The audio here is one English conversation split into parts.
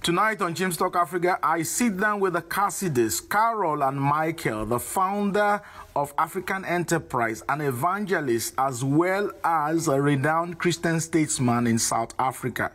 Tonight on Chim Africa, I sit down with the Cassidys, Carol and Michael, the founder of African Enterprise, an evangelist, as well as a renowned Christian statesman in South Africa.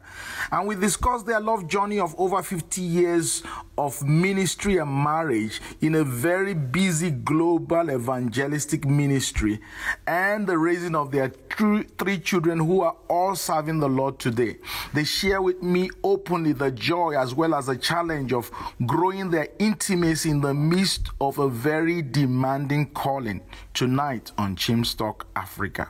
And we discuss their love journey of over 50 years of ministry and marriage in a very busy global evangelistic ministry, and the raising of their three children who are all serving the Lord today. They share with me openly the joy as well as the challenge of growing their intimacy in the midst of a very demanding calling. Tonight on Chim Africa.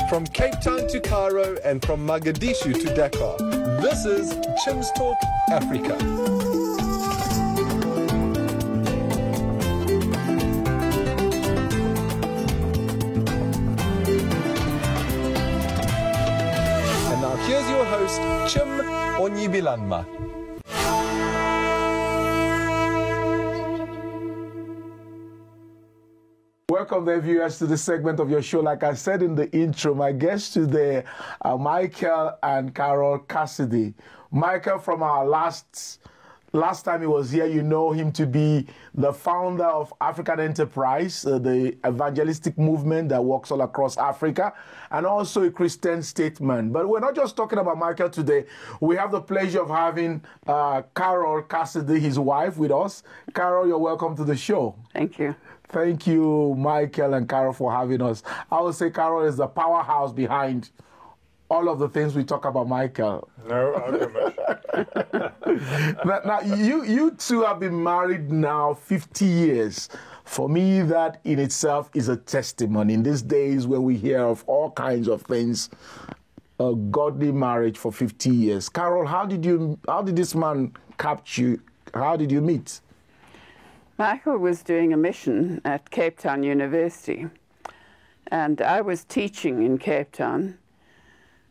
From Cape Town to Cairo and from Mogadishu to Dakar, this is Chim Africa. Here's your host, Chim Onyebilanma. Welcome, the viewers, to this segment of your show. Like I said in the intro, my guests today are Michael and Carol Cassidy. Michael, from our last time he was here, you know him to be the founder of African Enterprise, the evangelistic movement that works all across Africa, and also a Christian statesman. But we're not just talking about Michael today. We have the pleasure of having Carol Cassidy, his wife, with us. Carol, you're welcome to the show. Thank you. Thank you, Michael and Carol, for having us. I would say Carol is the powerhouse behind all of the things we talk about, Michael. No argument. Now, you two have been married now 50 years. For me, that in itself is a testimony. In these days when we hear of all kinds of things, a godly marriage for 50 years. Carol, how did this man capture you? How did you meet? Michael was doing a mission at Cape Town University, and I was teaching in Cape Town.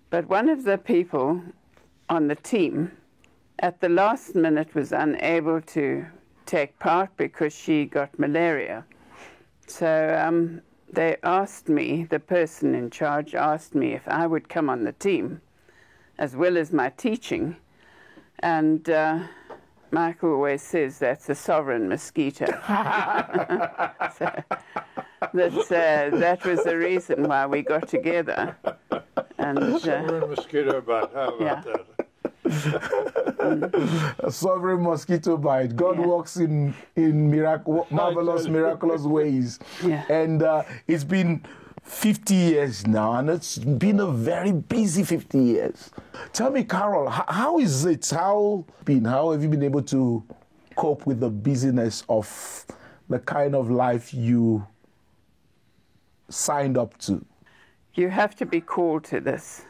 But one of the people on the team at the last minute was unable to take part because she got malaria. So they asked me, the person in charge asked me if I would come on the team, as well as my teaching. And Michael always says that's a sovereign mosquito. So that was the reason why we got together. And, sovereign mosquito bite, how about that? A sovereign mosquito bite. God works in marvelous, miraculous ways. Yeah. And it's been 50 years now, and it's been a very busy 50 years. Tell me, Carol, how is it? How have you been able to cope with the busyness of the kind of life you signed up to? You have to be called to this.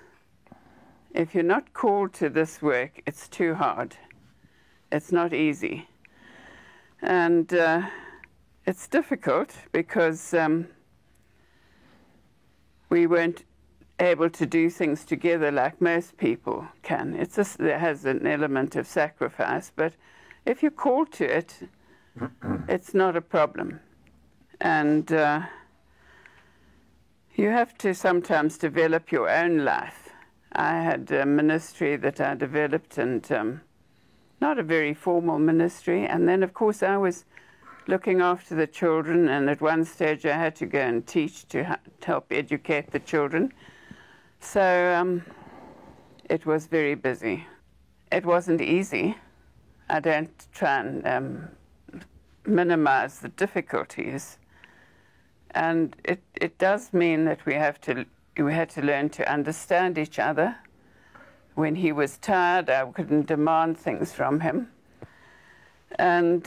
If you're not called to this work, it's too hard. It's not easy. And it's difficult because we weren't able to do things together like most people can. It has an element of sacrifice, but if you're called to it, it's not a problem. And you have to sometimes develop your own life. I had a ministry that I developed, and not a very formal ministry. And then, of course, I was looking after the children, and at one stage I had to go and teach to help educate the children. So it was very busy. It wasn't easy. I don't try and minimize the difficulties. And it does mean that we had to learn to understand each other. When he was tired, I couldn't demand things from him. And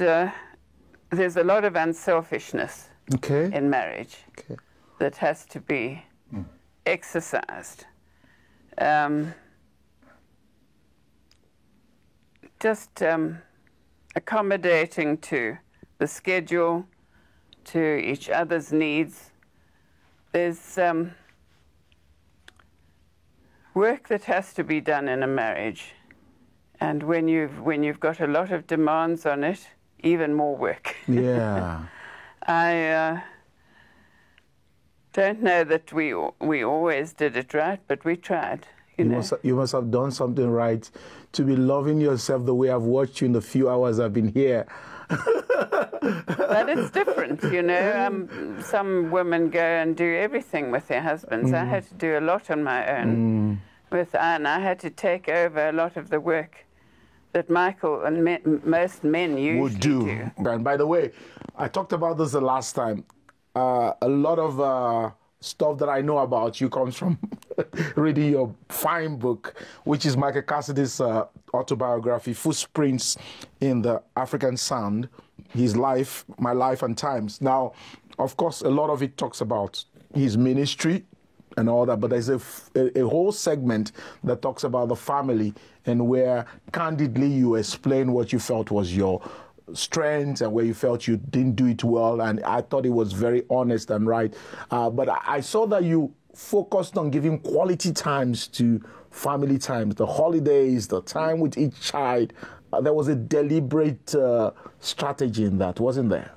there's a lot of unselfishness in marriage that has to be exercised. Just accommodating to the schedule, to each other's needs. There's work that has to be done in a marriage, and when you've got a lot of demands on it, even more work. Yeah. I don't know that we always did it right, but we tried. You must have done something right to be loving yourself the way I've watched you in the few hours I've been here. But it's different, some women go and do everything with their husbands. I had to do a lot on my own and I had to take over a lot of the work that Michael and most men usually do. And by the way, I talked about this the last time. A lot of stuff that I know about you comes from reading your fine book, which is Michael Cassidy's autobiography, Footprints in the African Sand, His Life, My Life and Times. Now, of course, a lot of it talks about his ministry and all that, but there's a whole segment that talks about the family and where candidly you explain what you felt was your strengths and where you felt you didn't do it well, and I thought it was very honest and right. But I saw that you focused on giving quality times to family times, the holidays, the time with each child. There was a deliberate strategy in that, wasn't there?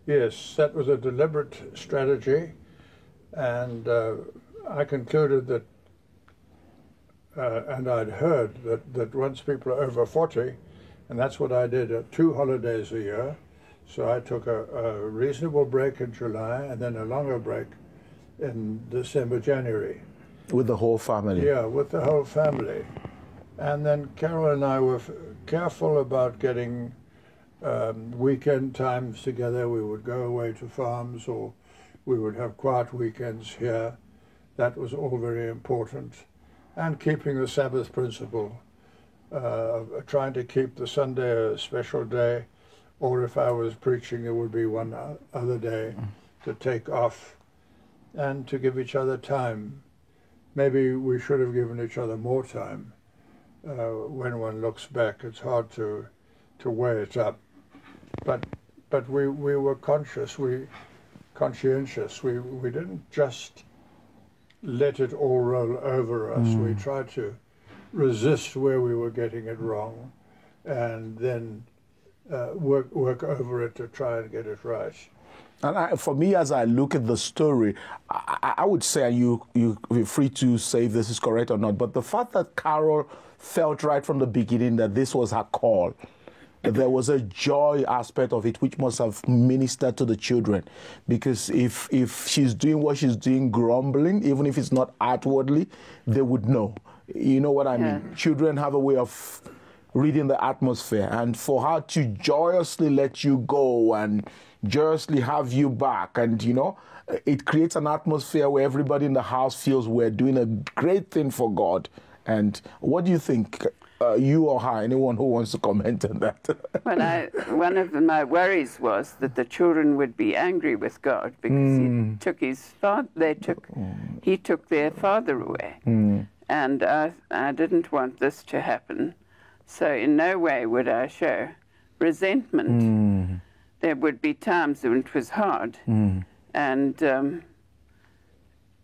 Yes, that was a deliberate strategy, and I concluded that, and I'd heard that once people are over 40, and that's what I did, 2 holidays a year. So I took a reasonable break in July and then a longer break in December, January. With the whole family? Yeah, with the whole family. And then Carol and I were careful about getting weekend times together. We would go away to farms or we would have quiet weekends here. That was all very important. And keeping the Sabbath principle. Trying to keep the Sunday a special day, or if I was preaching, there would be one other day to take off and to give each other time. Maybe we should have given each other more time. When one looks back, it's hard to weigh it up. But we were conscientious. We didn't just let it all roll over us. We tried to resist where we were getting it wrong, and then work over it to try and get it right. And for me, as I look at the story, I would say, and you're free to say if this is correct or not, but the fact that Carol felt right from the beginning that this was her call, there was a joy aspect of it which must have ministered to the children, because if she's doing what she's doing grumbling, even if it's not outwardly, they would know. You know what I mean? Children have a way of reading the atmosphere, and for her to joyously let you go and joyously have you back, and it creates an atmosphere where everybody in the house feels we're doing a great thing for God. And what do you think, you or her, anyone who wants to comment on that? Well, one of my worries was that the children would be angry with God because he took his father. He took their father away. And I didn't want this to happen. So in no way would I show resentment. There would be times when it was hard. And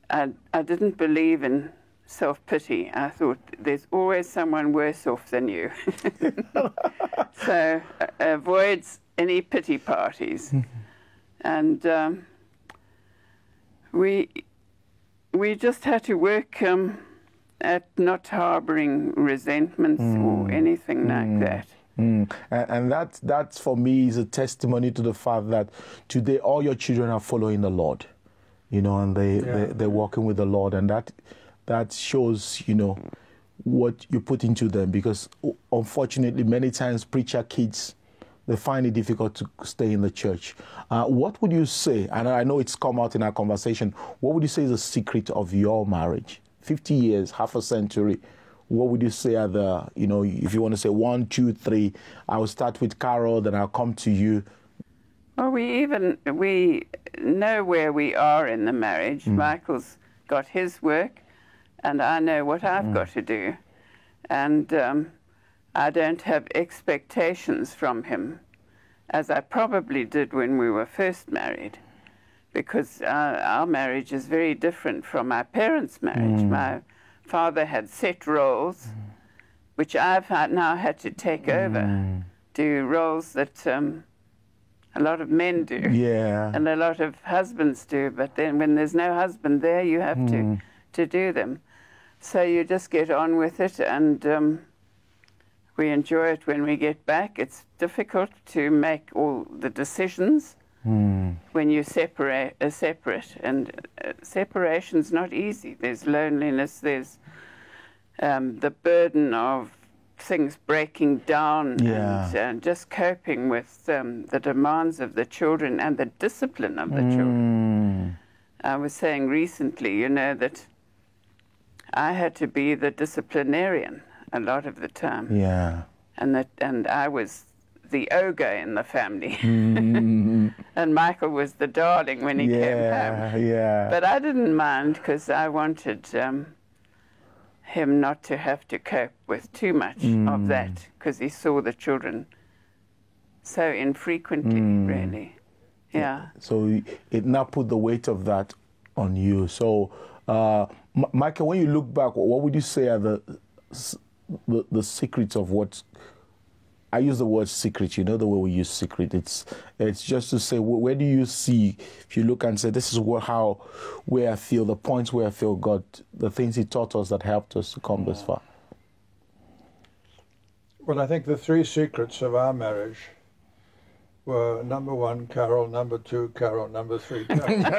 I didn't believe in self-pity. I thought there's always someone worse off than you. So avoid any pity parties. And we just had to work at not harboring resentments or anything like that. And that for me is a testimony to the fact that today all your children are following the Lord, and they're walking with the Lord, and that shows, what you put into them, because unfortunately many times preacher kids, they find it difficult to stay in the church. What would you say, and I know it's come out in our conversation, what would you say is the secret of your marriage? 50 years, half a century. What would you say are the, if you want to say 1, 2, 3, I will start with Carol, then I'll come to you. Well, we know where we are in the marriage. Michael's got his work, and I know what I've got to do. And I don't have expectations from him, as I probably did when we were first married, because our marriage is very different from my parents' marriage. My father had set roles, which I've now had to take over, do roles that a lot of men do, and a lot of husbands do, but then when there's no husband there, you have to do them. So you just get on with it, and we enjoy it when we get back. It's difficult to make all the decisions when you separate, and separation's not easy. There's loneliness, there's the burden of things breaking down, and just coping with the demands of the children and the discipline of the children. I was saying recently, you know, that I had to be the disciplinarian a lot of the time. Yeah. And I was the ogre in the family. And Michael was the darling when he came home. Yeah. But I didn't mind, because I wanted him not to have to cope with too much of that, because he saw the children so infrequently, really. Yeah. So it now put the weight of that on you. So, Michael, when you look back, what would you say are the secrets of what? I use the word secret. You know the way we use secret. It's just to say, where do you see? If you look and say, this is where I feel, the points where I feel God, the things He taught us that helped us to come this far. Well, I think the three secrets of our marriage were: number one, Carol; number two, Carol; number three, Carol.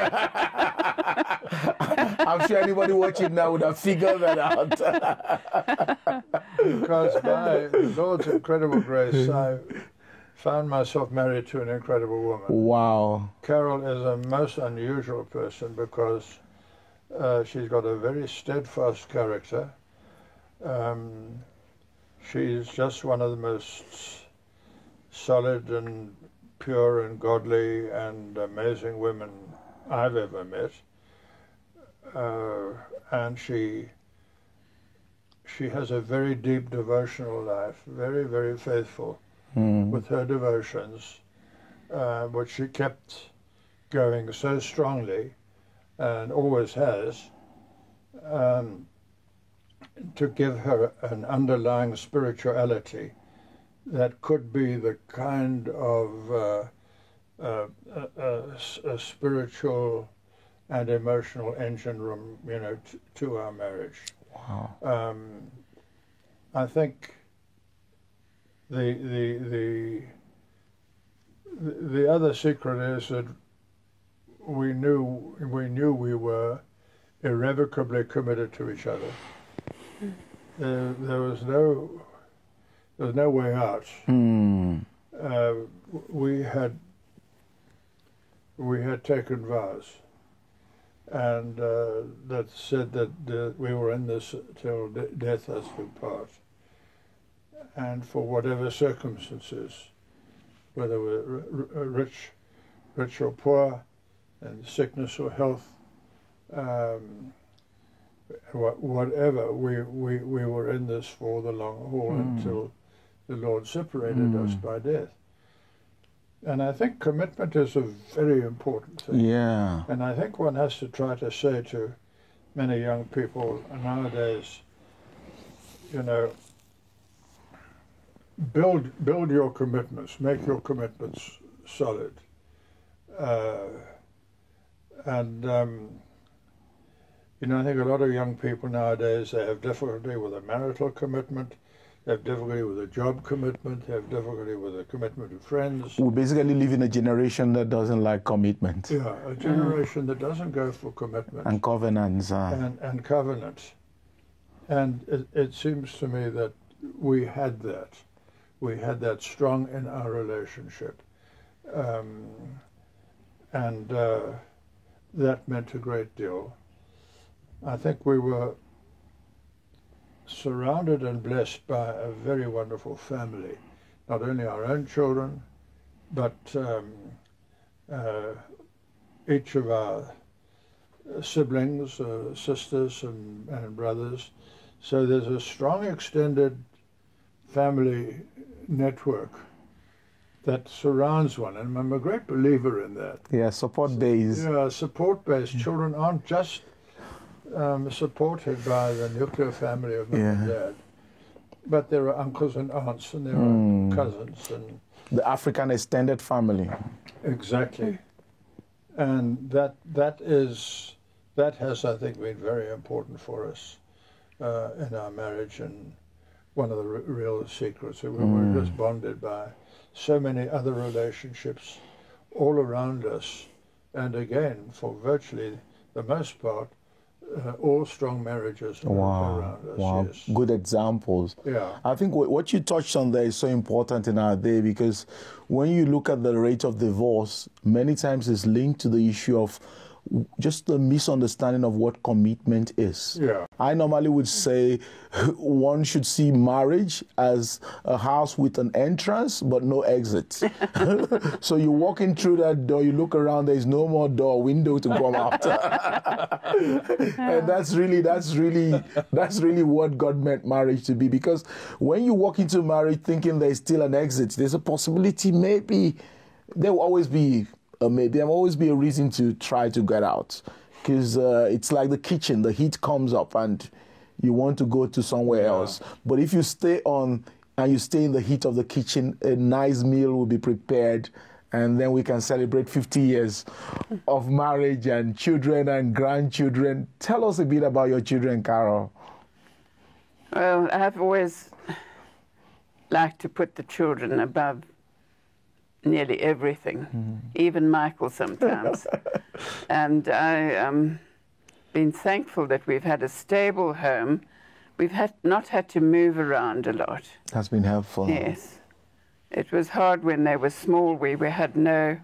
I'm sure anybody watching now would have figured that out. Because by the Lord's incredible grace, I found myself married to an incredible woman. Wow. Carol is a most unusual person because she's got a very steadfast character. She's just one of the most solid and pure and godly and amazing women I've ever met. And she has a very deep devotional life, very, very faithful with her devotions, which she kept going so strongly and always has, to give her an underlying spirituality that could be the kind of a spiritual and emotional engine room, you know, to our marriage. Wow. I think the other secret is that we knew we were irrevocably committed to each other. There was no way out. We had taken vows, and that said that we were in this till death us do part. And for whatever circumstances, whether we're rich or poor, and sickness or health, whatever, we were in this for the long haul until the Lord separated us by death. And I think commitment is a very important thing. Yeah. And I think one has to try to say to many young people nowadays, you know, build your commitments, make your commitments solid. You know, I think a lot of young people nowadays, they have difficulty with a marital commitment, they have difficulty with a job commitment, they have difficulty with a commitment to friends. We basically live in a generation that doesn't like commitment. Yeah, a generation that doesn't go for commitment. And covenants. And covenants. And it seems to me that we had that. We had that strong in our relationship. That meant a great deal. I think we were surrounded and blessed by a very wonderful family. Not only our own children, but each of our siblings, sisters and brothers. So there's a strong extended family network that surrounds one, and I'm a great believer in that. Yeah, support base. Yeah, support base. Children aren't just supported by the nuclear family of mom and dad, but there are uncles and aunts, and there are cousins, and the African extended family. Exactly, and that has, I think, been very important for us. in our marriage, and one of the real secrets that we were just bonded by so many other relationships all around us, and again, for virtually the most part, all strong marriages around us. Wow, yes. good examples. Yeah. I think what you touched on there is so important in our day, because when you look at the rate of divorce, many times it's linked to the issue of just the misunderstanding of what commitment is. Yeah. I normally would say one should see marriage as a house with an entrance but no exit. So you walk in through that door, you look around, there is no more door or window to come out. And that's really what God meant marriage to be. Because when you walk into marriage thinking there's still an exit, there's a possibility maybe there will always be there will always be a reason to try to get out, because it's like the kitchen, the heat comes up and you want to go to somewhere else. But if you stay on and you stay in the heat of the kitchen, a nice meal will be prepared, and then we can celebrate 50 years of marriage and children and grandchildren. Tell us a bit about your children, Carol. Well, I've always liked to put the children above nearly everything, even Michael sometimes. And I been thankful that we've had a stable home. We've not had to move around a lot. That's been helpful. Yes. It was hard when they were small. We had no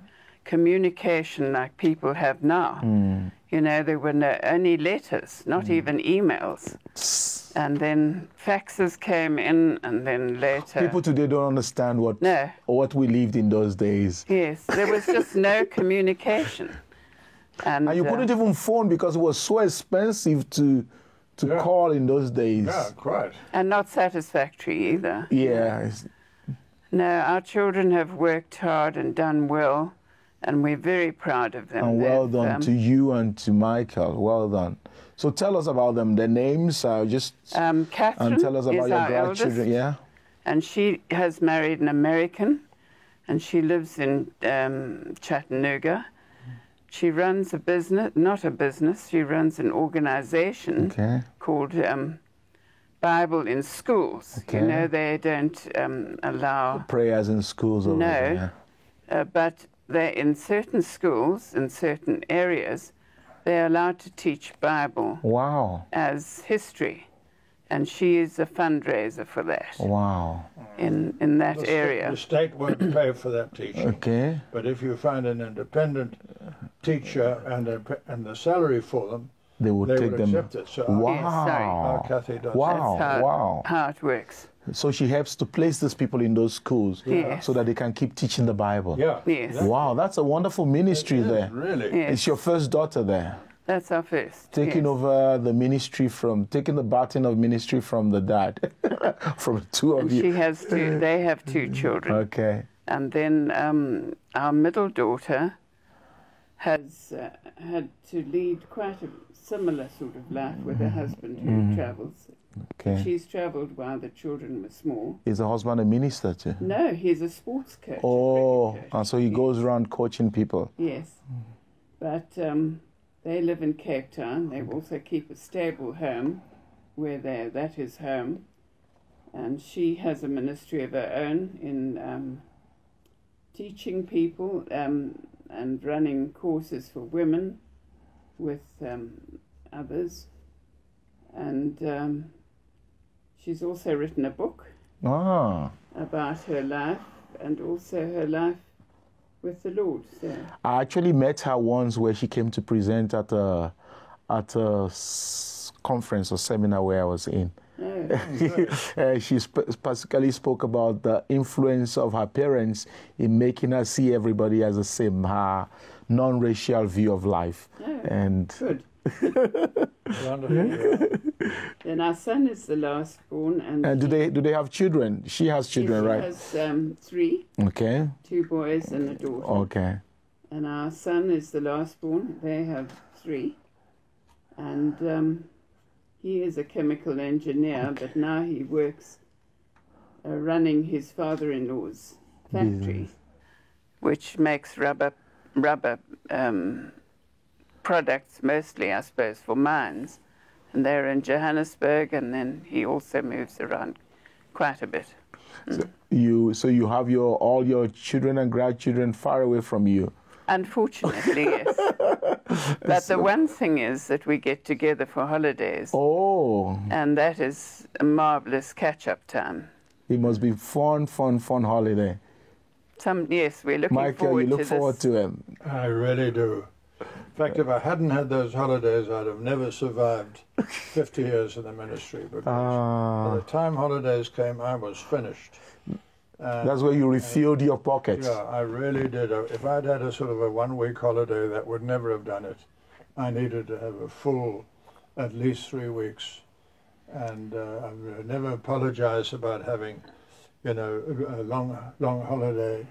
communication like people have now. You know, there were only letters, not even emails. And then faxes came in, and then later... People today don't understand what we lived in those days. Yes, there was just no communication. And you couldn't even phone because it was so expensive to call in those days. Yeah, quite. And not satisfactory either. Yeah. No, our children have worked hard and done well, and we're very proud of them. And well done to you and to Michael. Well done. So tell us about them, their names, Catherine and tell us about is your our grandchildren. eldest, Yeah. And she has married an American, and she lives in Chattanooga. She runs a business, not a business, she runs an organization called Bible in Schools. Okay. You know, they don't allow... Prayers in schools over there. But they're in certain schools, in certain areas, they're allowed to teach Bible as history. And she is a fundraiser for that. Wow. In that area. The state won't pay for that teaching. Okay. But if you find an independent teacher and the salary for them, they would accept it. So wow. Kathy does. That's how it works. So she helps to place these people in those schools so that they can keep teaching the Bible. Yeah. Yes. Wow, that's a wonderful ministry there. Really. Yes. It's your first daughter there. That's our first. Taking over the ministry taking the baton of ministry from the dad, from the two of you. She has they have two children. Okay. And then our middle daughter has had to lead quite a similar sort of life with her husband who travels. Okay. She's travelled while the children were small. Is the husband a minister too? No, he's a sports coach. Oh, and so he goes around coaching people. Yes. But they live in Cape Town. They also keep a stable home where that is home. And she has a ministry of her own in teaching people and running courses for women with others. And she's also written a book about her life and also her life with the Lord. So. I actually met her once where she came to present at a conference or seminar where I was in. She specifically spoke about the influence of her parents in making her see everybody as the same, her non-racial view of life. And good. Wonderful. And our son is the last born. And do they have children? She has children, right? She has 3. Okay. 2 boys and a daughter. Okay. And our son is the last born. They have 3. And he is a chemical engineer, but now he works running his father-in-law's factory, which makes rubber products, mostly, I suppose, for mines. And they're in Johannesburg, and then he also moves around quite a bit. So you have all your children and grandchildren far away from you? Unfortunately, yes. But the one thing is that we get together for holidays. Oh. And that is a marvelous catch-up time. It must be fun holiday. Yes, we're looking Michael, forward you look to forward this. to it. I really do. In fact, if I hadn't had those holidays, I'd have never survived 50 years in the ministry, because by the time holidays came, I was finished. That's where you refilled your pockets. Yeah, I really did. If I'd had a sort of a 1-week holiday, that would never have done it. I needed to have a full, at least 3 weeks. And I never apologize about having, a long holiday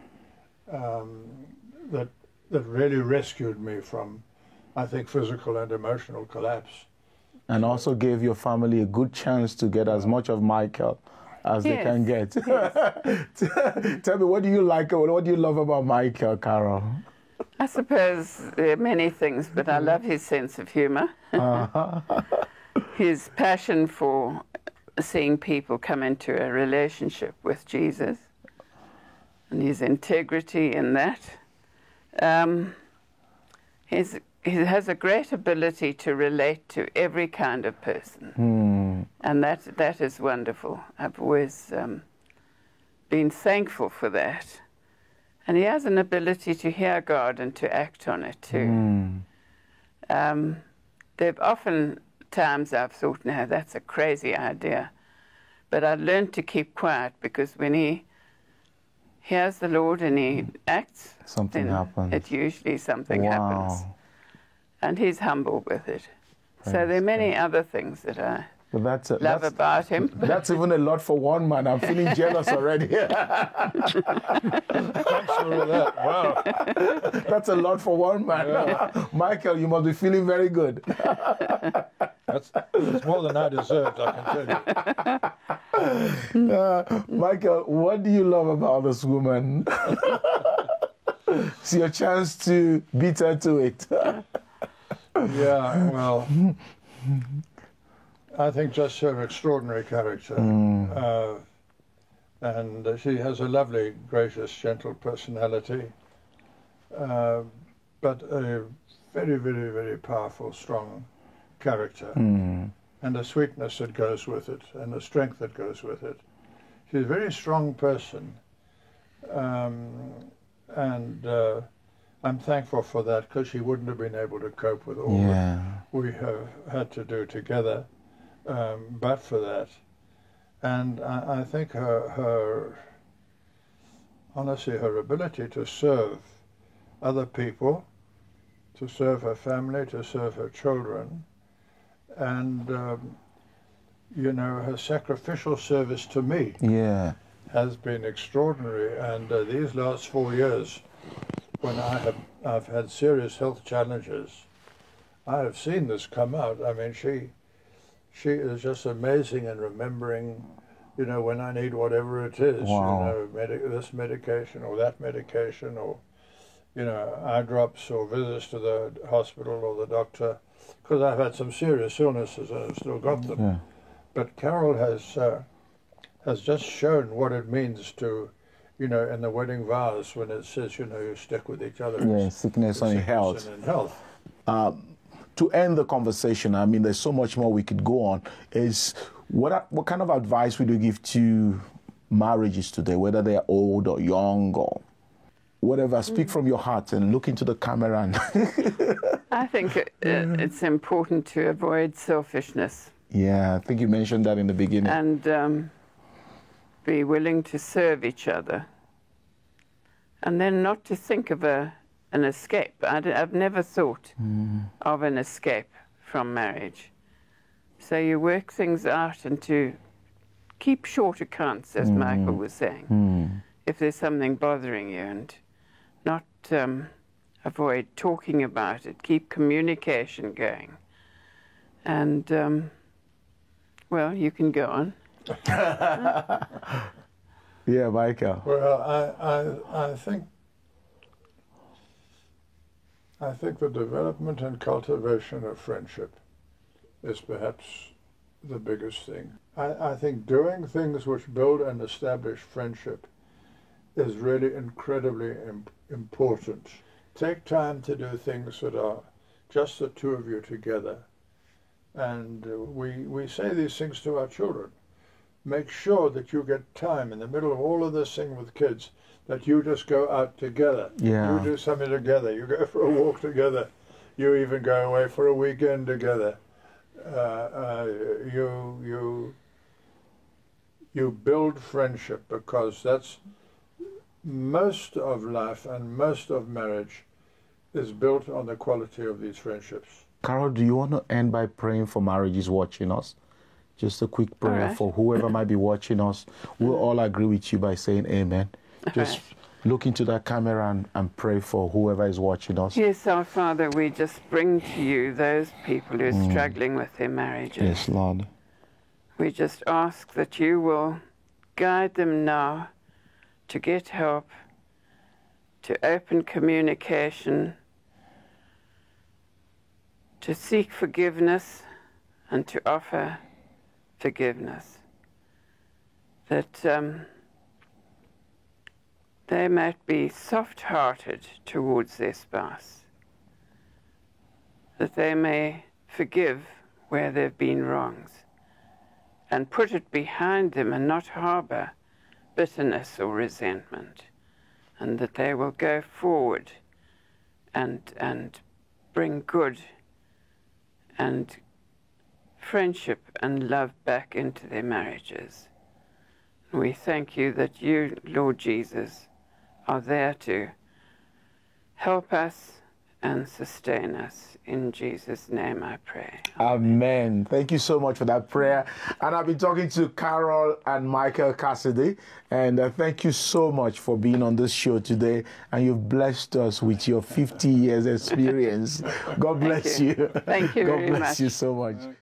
that really rescued me from, I think, physical and emotional collapse. And also gave your family a good chance to get as much of Michael as they can get. Yes. Tell me, what do you like, what do you love about Michael, Carol? I suppose there are many things, but I love his sense of humor. His passion for seeing people come into a relationship with Jesus, and his integrity in that. He has a great ability to relate to every kind of person, and that is wonderful. I've always been thankful for that. And he has an ability to hear God and to act on it too. There have often times I've thought, no, that's a crazy idea. But I learned to keep quiet, because when he hears the Lord and he acts, something happens. Something happens. And he's humble with it. So there are many other things that I love about him. That's even a lot for one man. I'm feeling jealous already. Thanks for that. Wow. That's a lot for one man. Yeah. Michael, you must be feeling very good. That's more than I deserved, I can tell you. Michael, what do you love about this woman? It's your chance to beat her to it. Yeah, well, I think just her extraordinary character. And she has a lovely, gracious, gentle personality, but a very, very, very powerful, strong character, and the sweetness that goes with it, and the strength that goes with it. She's a very strong person, and I'm thankful for that, because she wouldn't have been able to cope with all that we have had to do together, but for that. And I think honestly, her ability to serve other people, to serve her family, to serve her children, and her sacrificial service to me has been extraordinary. And these last 4 years, when I've had serious health challenges, I have seen this come out. I mean, she is just amazing in remembering, when I need whatever it is, this medication or that medication, or, eye drops or visits to the hospital or the doctor, because I've had some serious illnesses and I've still got them. Yeah. But Carol has just shown what it means to, in the wedding vows, when it says, you stick with each other. Yeah, sickness and health. And health. To end the conversation, I mean, there's so much more we could go on, is what kind of advice would you give to marriages today, whether they're old or young or whatever? Speak from your heart and look into the camera. And I think it's important to avoid selfishness. Yeah, I think you mentioned that in the beginning. And be willing to serve each other. And then not to think of an escape. I've never thought of an escape from marriage. So you work things out, and to keep short accounts, as Michael was saying, if there's something bothering you, and not avoid talking about it. Keep communication going. And, well, you can go on. Yeah, Michael. Well, I think the development and cultivation of friendship is perhaps the biggest thing. I think doing things which build and establish friendship is really incredibly important. Take time to do things that are just the two of you together. And we say these things to our children. Make sure that you get time in the middle of all of this thing with kids, that you just go out together. Yeah. You do something together. You go for a walk together. You even go away for a weekend together. You build friendship, because that's most of life and most of marriage is built on the quality of these friendships. Carol, do you want to end by praying for marriages watching us? Just a quick prayer for whoever might be watching us. We'll all agree with you by saying amen. Just look into that camera and pray for whoever is watching us. Yes, our Father, we just bring to you those people who are struggling with their marriages. Yes, Lord. We just ask that you will guide them now to get help, to open communication, to seek forgiveness and to offer forgiveness, that they might be soft-hearted towards their spouse, that they may forgive where there have been wrongs and put it behind them and not harbor bitterness or resentment, and that they will go forward and bring good and friendship and love back into their marriages. We thank you that you, Lord Jesus, are there to help us and sustain us. In Jesus' name I pray. Amen. Thank you so much for that prayer. And I've been talking to Carol and Michael Cassidy, and thank you so much for being on this show today, and you've blessed us with your 50 years experience. God bless you. Thank you very much. God bless you so much.